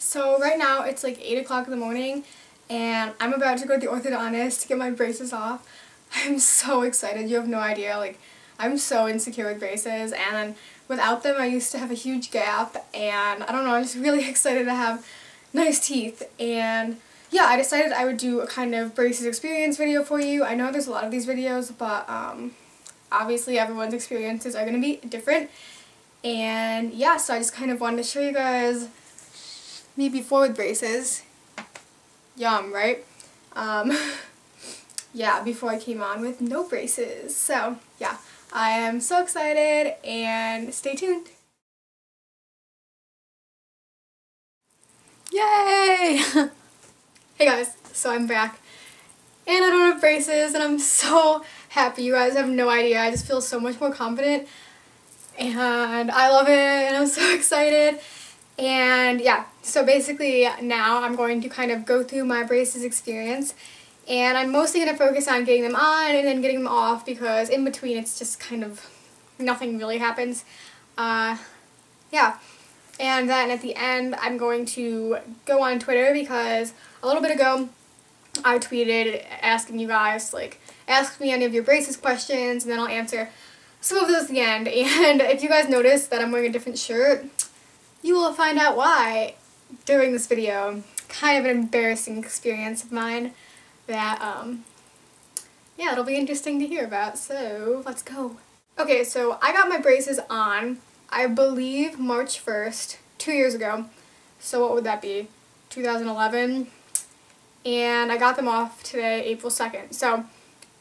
So right now it's like 8 o'clock in the morning and I'm about to go to the orthodontist to get my braces off. I'm so excited, you have no idea. Like, I'm so insecure with braces, and without them I used to have a huge gap, and I don't know, I'm just really excited to have nice teeth. And yeah, I decided I would do a kind of braces experience video for you. I know there's a lot of these videos, but obviously everyone's experiences are going to be different. And yeah, so I just kind of wanted to show you guys me before with braces. Yum, right? Yeah, before I came on with no braces. So yeah, I am so excited, and stay tuned. Yay! Hey guys, so I'm back and I don't have braces and I'm so happy. You guys have no idea. I just feel so much more confident and I love it and I'm so excited. And yeah, so basically now I'm going to kind of go through my braces experience, and I'm mostly going to focus on getting them on and then getting them off, because in between it's just kind of nothing really happens. Yeah. And then at the end I'm going to go on Twitter, because a little bit ago I tweeted asking you guys, like, ask me any of your braces questions and then I'll answer some of those at the end. And if you guys notice that I'm wearing a different shirt, you will find out why during this video. Kind of an embarrassing experience of mine that, yeah, it'll be interesting to hear about, so let's go. Okay, so I got my braces on, I believe, March 1st, 2 years ago. So what would that be? 2011? And I got them off today, April 2nd. So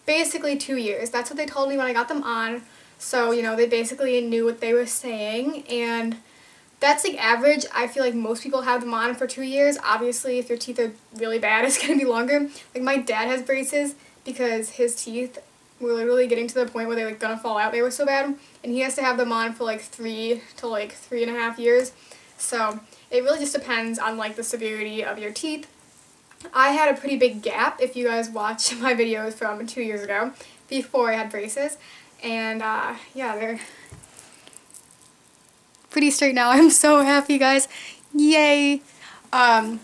basically 2 years. That's what they told me when I got them on. So, you know, they basically knew what they were saying, and that's like average. I feel like most people have them on for 2 years. Obviously, if your teeth are really bad, it's going to be longer. Like, my dad has braces because his teeth were literally getting to the point where they were like going to fall out. They were so bad. And he has to have them on for like 3 to like 3.5 years. So it really just depends on like the severity of your teeth. I had a pretty big gap, if you guys watch my videos from 2 years ago, before I had braces. And yeah, they're pretty straight now. I'm so happy, guys. Yay! Yeah,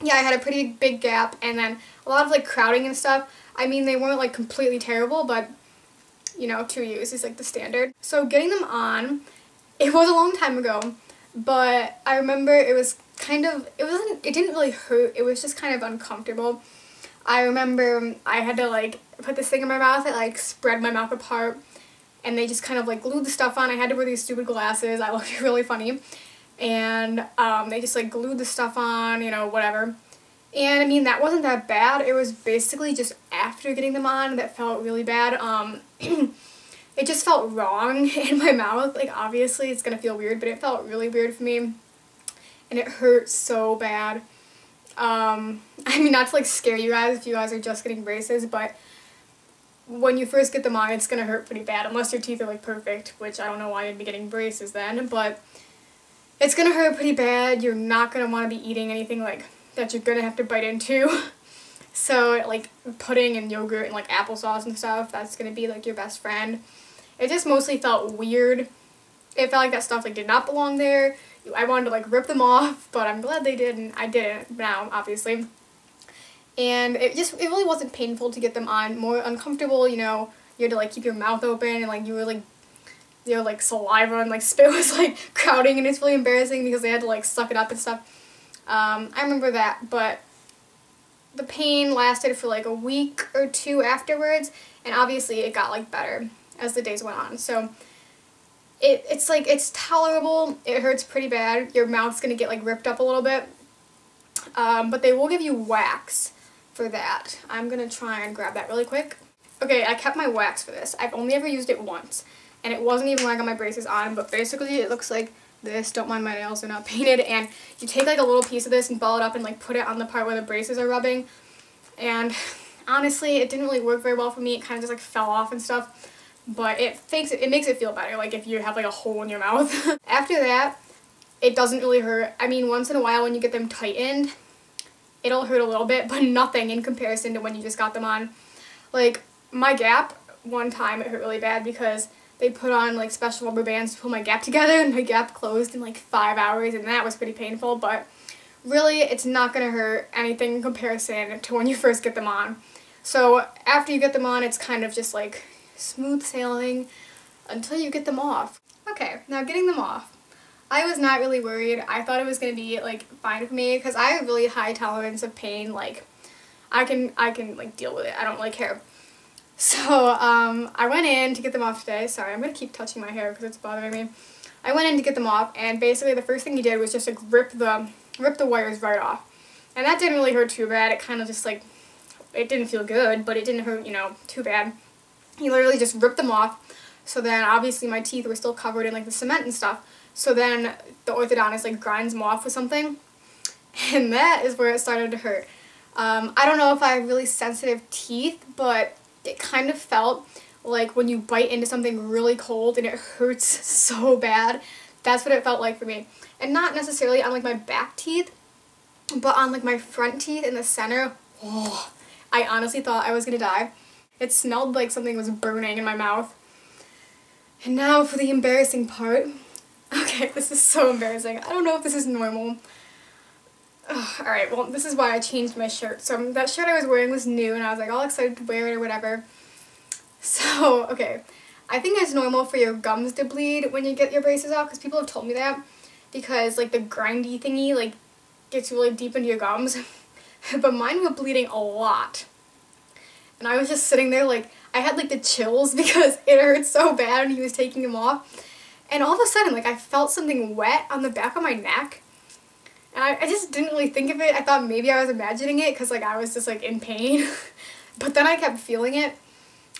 I had a pretty big gap, and then a lot of like crowding and stuff. I mean, they weren't like completely terrible, but you know, 2 years is like the standard. So getting them on, it was a long time ago, but I remember it was kind of, it didn't really hurt, it was just kind of uncomfortable. I remember I had to like put this thing in my mouth that like spread my mouth apart, and they just kind of like glued the stuff on. I had to wear these stupid glasses. I looked really funny. And they just like glued the stuff on, you know, whatever. And I mean, that wasn't that bad. It was basically just after getting them on that felt really bad. It just felt wrong in my mouth. Like, obviously it's gonna feel weird, but it felt really weird for me. And it hurt so bad. I mean, not to like scare you guys if you guys are just getting braces, but when you first get them on, it's going to hurt pretty bad, unless your teeth are like perfect, which I don't know why you'd be getting braces then, but it's going to hurt pretty bad. You're not going to want to be eating anything like that you're going to have to bite into. So like pudding and yogurt and like applesauce and stuff, that's going to be like your best friend. It just mostly felt weird. It felt like that stuff like did not belong there. I wanted to like rip them off, but I'm glad they did, and I didn't now, obviously. And it really wasn't painful to get them on. More uncomfortable, you know, you had to like keep your mouth open, and like you were like, you know, like saliva and like spit was like crowding, and it's really embarrassing because they had to like suck it up and stuff. I remember that, but the pain lasted for like a week or two afterwards, and obviously it got like better as the days went on. So it's like, it's tolerable. It hurts pretty bad. Your mouth's gonna get like ripped up a little bit, but they will give you wax for that. I'm gonna try and grab that really quick. Okay, I kept my wax for this. I've only ever used it once, and it wasn't even when I got my braces on, but basically it looks like this. Don't mind my nails, they're not painted. And you take like a little piece of this and ball it up and like put it on the part where the braces are rubbing, and honestly it didn't really work very well for me. It kind of just like fell off and stuff, but it makes it feel better, like if you have like a hole in your mouth. After that, it doesn't really hurt. I mean, once in a while when you get them tightened, it'll hurt a little bit, but nothing in comparison to when you just got them on. Like, my gap, one time it hurt really bad because they put on like special rubber bands to pull my gap together, and my gap closed in like 5 hours, and that was pretty painful, but really it's not going to hurt anything in comparison to when you first get them on. So after you get them on, it's kind of just like smooth sailing until you get them off. Okay, now getting them off. I was not really worried. I thought it was going to be like fine for me because I have a really high tolerance of pain. Like I can like deal with it. I don't really care. So I went in to get them off today. Sorry, I'm going to keep touching my hair because it's bothering me. I went in to get them off, and basically the first thing he did was just like rip the wires right off. And that didn't really hurt too bad. It kind of just like, it didn't feel good, but it didn't hurt, you know, too bad. He literally just ripped them off. So then obviously my teeth were still covered in like the cement and stuff. So then the orthodontist like grinds them off with something. And that is where it started to hurt. I don't know if I have really sensitive teeth, but it kind of felt like when you bite into something really cold and it hurts so bad. That's what it felt like for me. And not necessarily on like my back teeth, but on like my front teeth in the center. Oh, I honestly thought I was gonna die. It smelled like something was burning in my mouth. And now for the embarrassing part. Okay, this is so embarrassing. I don't know if this is normal. Alright, well, this is why I changed my shirt. So that shirt I was wearing was new, and I was like all excited to wear it or whatever. So, okay, I think it's normal for your gums to bleed when you get your braces off, because people have told me that. Because, like, the grindy thingy, like, gets really deep into your gums. But mine were bleeding a lot. And I was just sitting there, like, I had, like, the chills because it hurt so bad when he was taking them off. And all of a sudden, like, I felt something wet on the back of my neck. And I just didn't really think of it. I thought maybe I was imagining it because, like, I was just, like, in pain. But then I kept feeling it.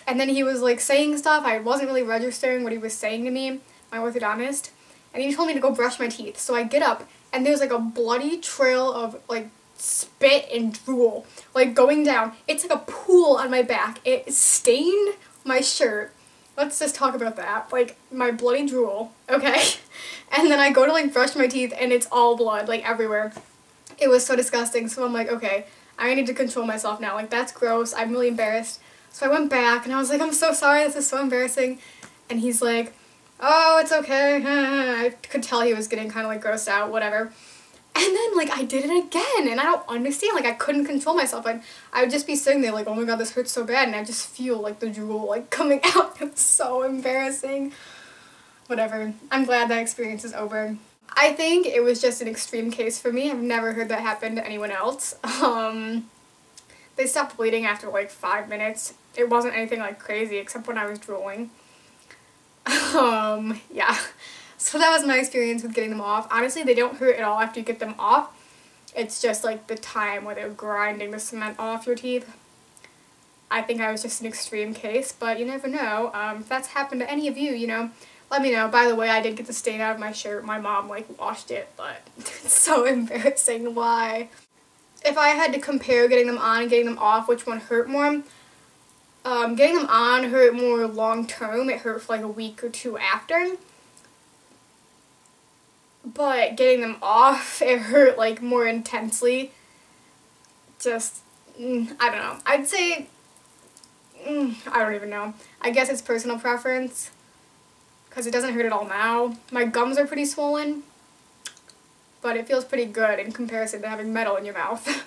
And then he was, like, saying stuff. I wasn't really registering what he was saying to me, my orthodontist. And he told me to go brush my teeth. So I get up, and there's, like, a bloody trail of, like, spit and drool, like, going down. It's like a pool on my back. It stained my shirt. Let's just talk about that. Like, my bloody drool, okay? And then I go to, like, brush my teeth, and it's all blood, like, everywhere. It was so disgusting. So I'm like, okay, I need to control myself now. Like, that's gross. I'm really embarrassed. So I went back, and I was like, I'm so sorry. This is so embarrassing. And he's like, oh, it's okay. I could tell he was getting kind of, like, grossed out, whatever. And then, like, I did it again, and I don't understand. Like, I couldn't control myself. And I would just be sitting there, like, oh my god, this hurts so bad. And I just feel, like, the drool, like, coming out. It's so embarrassing. Whatever. I'm glad that experience is over. I think it was just an extreme case for me. I've never heard that happen to anyone else. They stopped bleeding after, like, 5 minutes. It wasn't anything, like, crazy, except when I was drooling. Yeah. So that was my experience with getting them off. Honestly, they don't hurt at all after you get them off. It's just like the time where they're grinding the cement off your teeth. I think I was just an extreme case, but you never know. If that's happened to any of you, you know, let me know. By the way, I did get the stain out of my shirt. My mom, like, washed it, but it's so embarrassing. Why? If I had to compare getting them on and getting them off, which one hurt more? Getting them on hurt more long term. It hurt for like a week or two after. But getting them off, it hurt, like, more intensely. Just, I don't know. I'd say, I don't even know. I guess it's personal preference, because it doesn't hurt at all now. My gums are pretty swollen, but it feels pretty good in comparison to having metal in your mouth.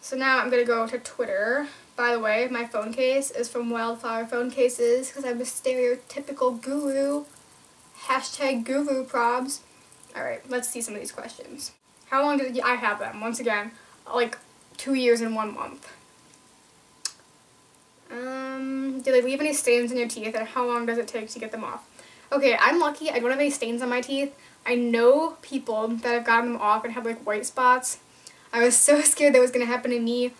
So now I'm going to go to Twitter. By the way, my phone case is from Wildflower Phone Cases, because I'm a stereotypical guru. Hashtag guru probs. Alright, let's see some of these questions. How long did I have them? Once again, like 2 years and 1 month. Do they leave any stains in your teeth, and how long does it take to get them off? Okay, I'm lucky. I don't have any stains on my teeth. I know people that have gotten them off and have, like, white spots. I was so scared that was going to happen to me.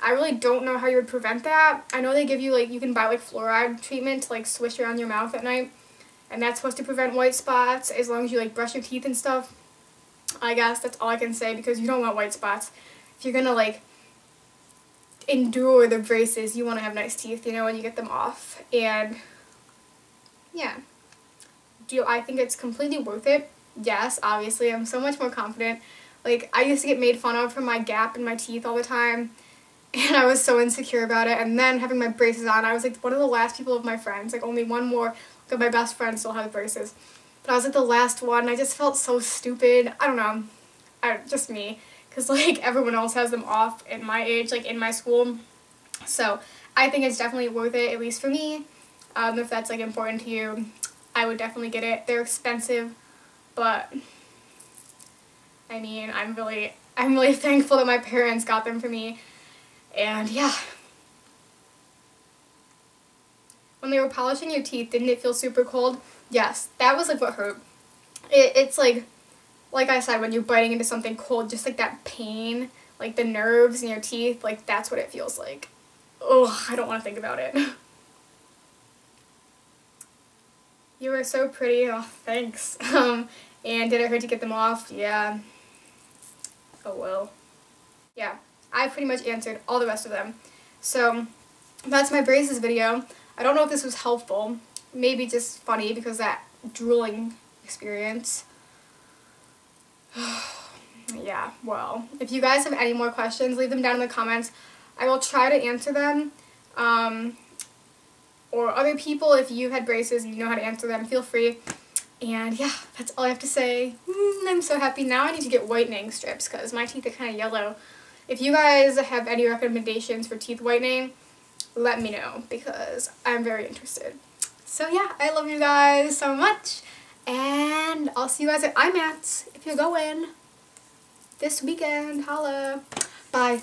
I really don't know how you would prevent that. I know they give you, like, you can buy, like, fluoride treatment to, like, swish around your mouth at night. And that's supposed to prevent white spots as long as you, like, brush your teeth and stuff. I guess that's all I can say, because you don't want white spots. If you're gonna, like, endure the braces, you want to have nice teeth, you know, when you get them off. And, yeah. Do I think it's completely worth it? Yes, obviously. I'm so much more confident. Like, I used to get made fun of for my gap in my teeth all the time. And I was so insecure about it. And then having my braces on, I was, like, one of the last people of my friends. Like, only one more because my best friend still has braces. But I was like the last one. I just felt so stupid. I don't know. Just me. Because like everyone else has them off at my age, like in my school. So I think it's definitely worth it, at least for me. If that's like important to you, I would definitely get it. They're expensive, but I mean, I'm really thankful that my parents got them for me. And yeah. When they were polishing your teeth, didn't it feel super cold? Yes, that was like what hurt. It's like I said, when you're biting into something cold, just like that pain, like the nerves in your teeth, like that's what it feels like. Oh, I don't want to think about it. You were so pretty. Oh, thanks. And did it hurt to get them off? Yeah. Oh well. Yeah, I pretty much answered all the rest of them. So that's my braces video. I don't know if this was helpful. Maybe just funny because that drooling experience. Yeah, well, if you guys have any more questions, leave them down in the comments. I will try to answer them. Or other people, if you had braces and you know how to answer them, feel free. And yeah, that's all I have to say. I'm so happy. Now I need to get whitening strips because my teeth are kind of yellow. If you guys have any recommendations for teeth whitening, let me know because I'm very interested. So yeah, I love you guys so much. And I'll see you guys at IMATS if you're going this weekend. Holla. Bye.